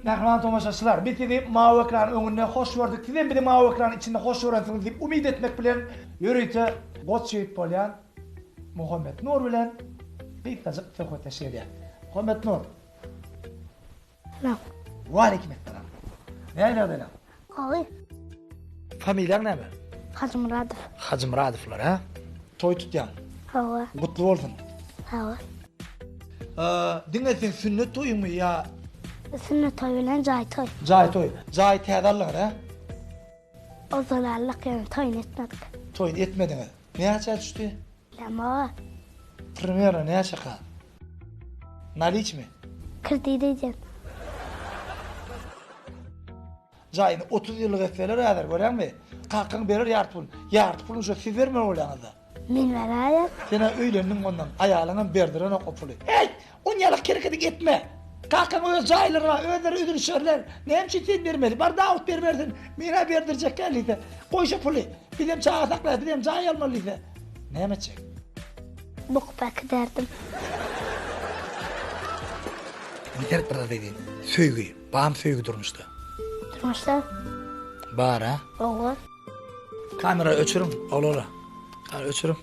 mehman tomaşaçılar. Bitidi mavi ekran önüne hoş gördük. Sizin bir de mavi ekran içinde hoş görürsünüz deyip umid etmek bilen yürüyte Goçyip bolyan Muhammed Nur bilen bir tazık söhbet eşedi. Muhammed Nur. Selam. Ve aleykümselam. Ne aylardın? Oy. Familyan ne mi? Hacı Muradov. Hacı Muradovlar ha? Toy tutyan. Hava. Kutlu olsun. Hava. Dinlesin sünnet toyu mu ya? Sünnet toy bilen cay toy. Cay toy. Cay tedarlar ha? O zararlık yani toyun etmedik. Toy etmediniz. Ne açığa düştü? Lama Primera ne açığa? Naliç mi? kırdı diyeceğim. Cayın 30 yıllık efeler eder gören mi? Kalkın verir yart pul. Yart pulun şu siz verme olanıza. Min verayet. Sana öylendin ondan. Ayağına berdiren o kopulu. Hey! 10 yıllık kirkedik etme. Kalkın o caylarına öder ödülüşörler. Neyim çitin vermeli. Bardağı out vermerdin. Mina berdirecek geliydi. Koy şu pulu. Bilem çağa sakla. Bilem cay almalıydı. Neyim edecek? Bok bak derdim. Biter burada dediğin. Söygü. Bağım söygü durmuştu. Durmuşlar. Bağır ha. Oğul. Kamera öçürüm. Ola. Kamera öçürüm.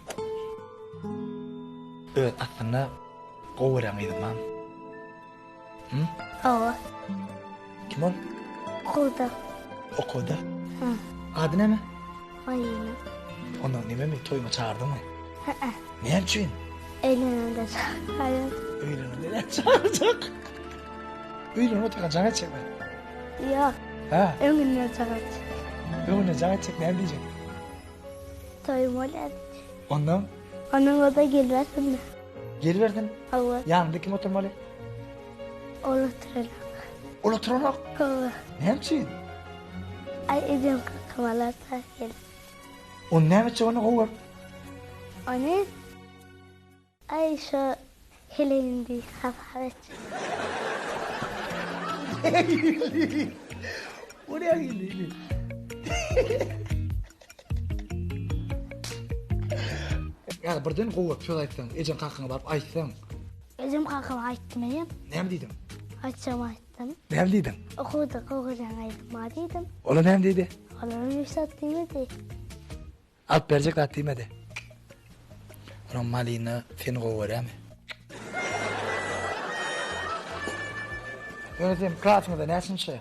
Evet aslında kovuramaydın ben. Oğul. Kim ol? Kuda. Okuda. Hı. Adı ne mi? Ayını. Ondan ne mi? Toyuma çağırdın mı? Hı hı. Ne için? Eğlenende hayır. Öyle ne çağıracak? Öyle ne takacak edecek mi? Yok. Ha? Önüne çağır. Öyle ne çağır edecek ne diyecek? Toyum öyle. Ondan Onun o da gelmesin mi? geri verdin. Oğul. Yanında kim oturmalı? Olutturalım. Oturmak. Oğul. Ne için? Ay edin kakamalar takil. O ne için onu kovur? Onu ay şu Helendi kafaret. Oraya gidiyor. Ya birden kovur şöyle aytsan. Ecen kalkına barıp aytsan. Özüm kakama aytmayayım. Ne mi dedim? Açacağım ayttım. Ne mi dedim? Okuda kokucan aytma dedim. Ola ne mi dedi? Onun yüksek demedi. Alıp verecek atayım hadi. Onun malini seni kovur ya mi? Öyle diyeyim, klasında nesin şey?